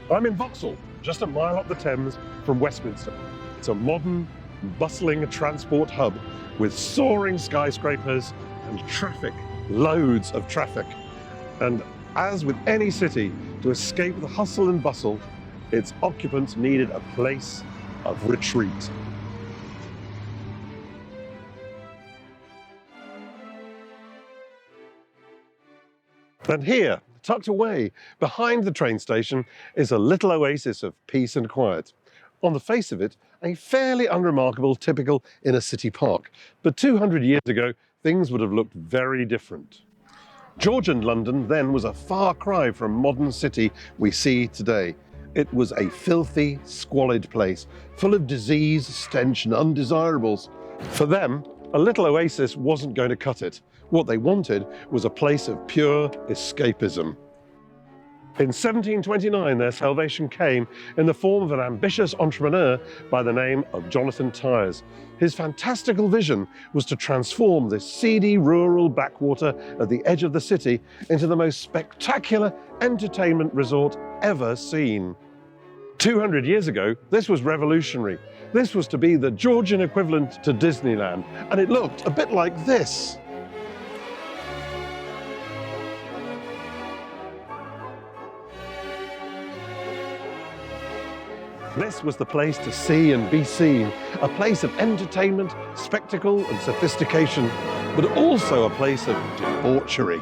I'm in Vauxhall, just a mile up the Thames from Westminster. It's a modern, bustling transport hub with soaring skyscrapers and traffic, loads of traffic. And as with any city, to escape the hustle and bustle, its occupants needed a place of retreat. And here, tucked away behind the train station, is a little oasis of peace and quiet. On the face of it, a fairly unremarkable, typical inner city park. But 200 years ago, things would have looked very different. Georgian London then was a far cry from modern city we see today. It was a filthy, squalid place, full of disease, stench and undesirables. For them, a little oasis wasn't going to cut it. What they wanted was a place of pure escapism. In 1729, their salvation came in the form of an ambitious entrepreneur by the name of Jonathan Tyers. His fantastical vision was to transform this seedy rural backwater at the edge of the city into the most spectacular entertainment resort ever seen. 200 years ago, this was revolutionary. This was to be the Georgian equivalent to Disneyland, and it looked a bit like this. This was the place to see and be seen, a place of entertainment, spectacle and sophistication, but also a place of debauchery.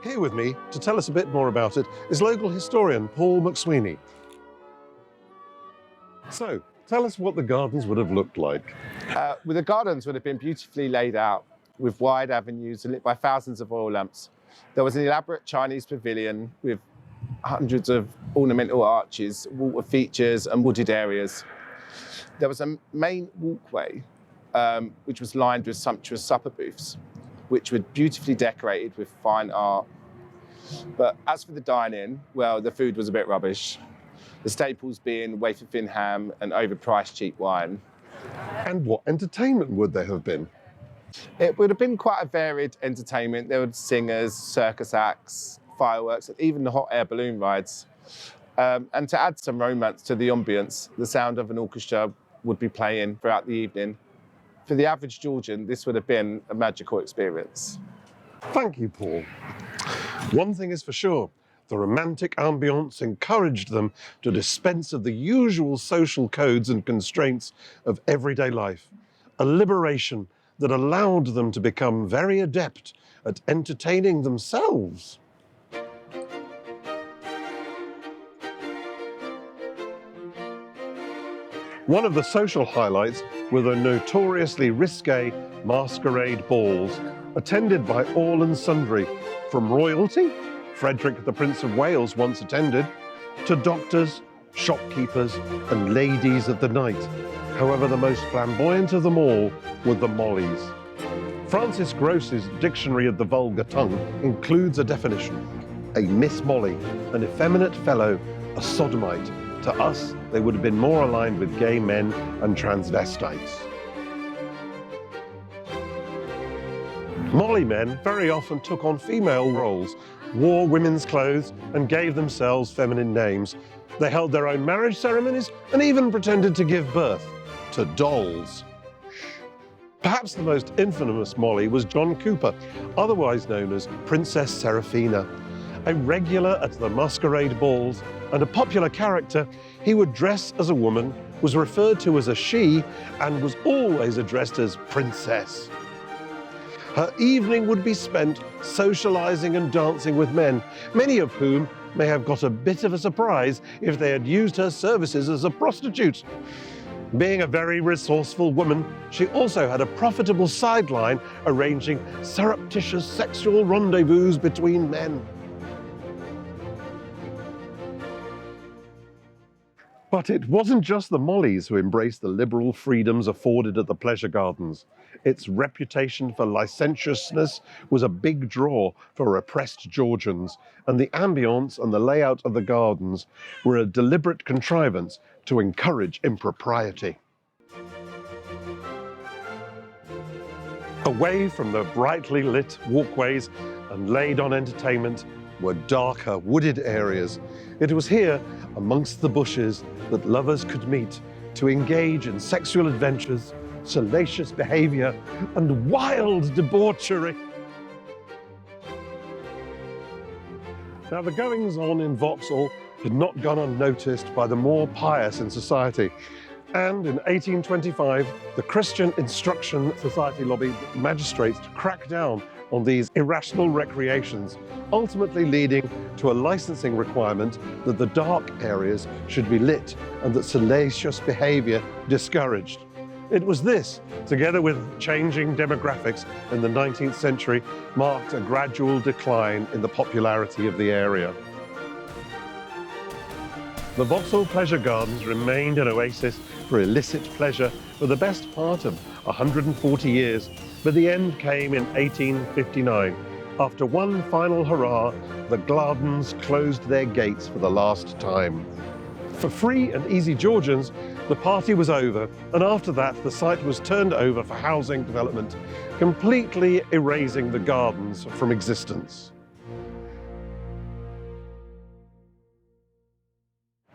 Here with me to tell us a bit more about it is local historian Paul McSweeney. So, tell us what the gardens would have looked like. Well, the gardens would have been beautifully laid out with wide avenues lit by thousands of oil lamps. There was an elaborate Chinese pavilion with hundreds of ornamental arches, water features and wooded areas. There was a main walkway which was lined with sumptuous supper booths, which were beautifully decorated with fine art. But as for the dine-in, well, the food was a bit rubbish. The staples being wafer-thin ham and overpriced cheap wine. And what entertainment would there have been? It would have been quite a varied entertainment. There were singers, circus acts, fireworks, and even the hot air balloon rides. And to add some romance to the ambience, the sound of an orchestra would be playing throughout the evening. For the average Georgian, this would have been a magical experience. Thank you, Paul. One thing is for sure, the romantic ambience encouraged them to dispense of the usual social codes and constraints of everyday life, a liberation that allowed them to become very adept at entertaining themselves. One of the social highlights were the notoriously risque masquerade balls, attended by all and sundry, from royalty, Frederick the Prince of Wales once attended, to doctors, shopkeepers and ladies of the night. However, the most flamboyant of them all were the Mollies. Francis Gross's Dictionary of the Vulgar Tongue includes a definition: a Miss Molly, an effeminate fellow, a sodomite. To us, they would have been more aligned with gay men and transvestites. Molly men very often took on female roles, wore women's clothes and gave themselves feminine names. They held their own marriage ceremonies and even pretended to give birth to dolls. Perhaps the most infamous Molly was John Cooper, otherwise known as Princess Seraphina. A regular at the masquerade balls and a popular character, he would dress as a woman, was referred to as a she, and was always addressed as Princess. Her evening would be spent socializing and dancing with men, many of whom may have got a bit of a surprise if they had used her services as a prostitute. Being a very resourceful woman, she also had a profitable sideline arranging surreptitious sexual rendezvous between men. But it wasn't just the Mollies who embraced the liberal freedoms afforded at the pleasure gardens. Its reputation for licentiousness was a big draw for repressed Georgians, and the ambience and the layout of the gardens were a deliberate contrivance to encourage impropriety. Away from the brightly lit walkways and laid-on entertainment, were darker, wooded areas. It was here, amongst the bushes, that lovers could meet to engage in sexual adventures, salacious behaviour, and wild debauchery. Now, the goings-on in Vauxhall had not gone unnoticed by the more pious in society. And in 1825, the Christian Instruction Society lobbied magistrates to crack down on these irrational recreations, ultimately leading to a licensing requirement that the dark areas should be lit and that salacious behaviour discouraged. It was this, together with changing demographics in the 19th century, marked a gradual decline in the popularity of the area. The Vauxhall Pleasure Gardens remained an oasis for illicit pleasure for the best part of 140 years, but the end came in 1859. After one final hurrah, the gardens closed their gates for the last time. For free and easy Georgians, the party was over, and after that the site was turned over for housing development, completely erasing the gardens from existence.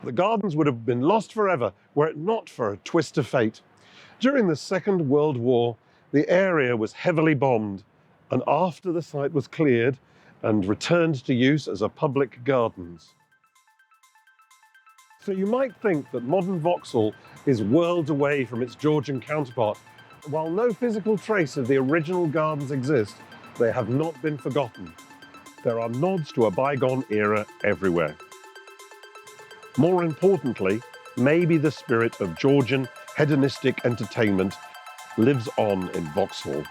The gardens would have been lost forever were it not for a twist of fate. During the Second World War, the area was heavily bombed, and after the site was cleared and returned to use as a public gardens. So you might think that modern Vauxhall is worlds away from its Georgian counterpart. While no physical trace of the original gardens exist, they have not been forgotten. There are nods to a bygone era everywhere. More importantly, maybe the spirit of Georgian hedonistic entertainment lives on in Vauxhall.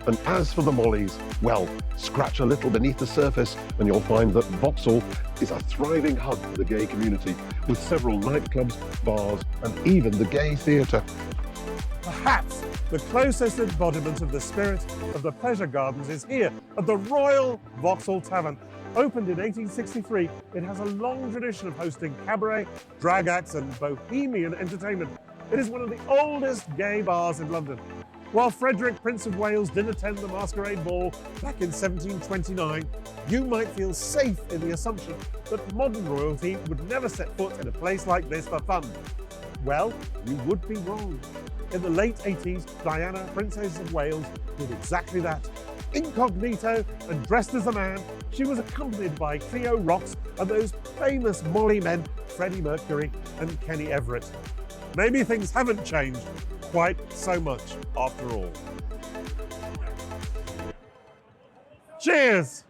And as for the Mollies, well, scratch a little beneath the surface and you'll find that Vauxhall is a thriving hub for the gay community, with several nightclubs, bars, and even the gay theatre. Perhaps the closest embodiment of the spirit of the pleasure gardens is here at the Royal Vauxhall Tavern. Opened in 1863, it has a long tradition of hosting cabaret, drag acts, and bohemian entertainment. It is one of the oldest gay bars in London. While Frederick, Prince of Wales, did attend the Masquerade Ball back in 1729, you might feel safe in the assumption that modern royalty would never set foot in a place like this for fun. Well, you would be wrong. In the late 80s, Diana, Princess of Wales, did exactly that. Incognito and dressed as a man, she was accompanied by Cleo Rox and those famous Molly men, Freddie Mercury and Kenny Everett. Maybe things haven't changed quite so much after all. Cheers!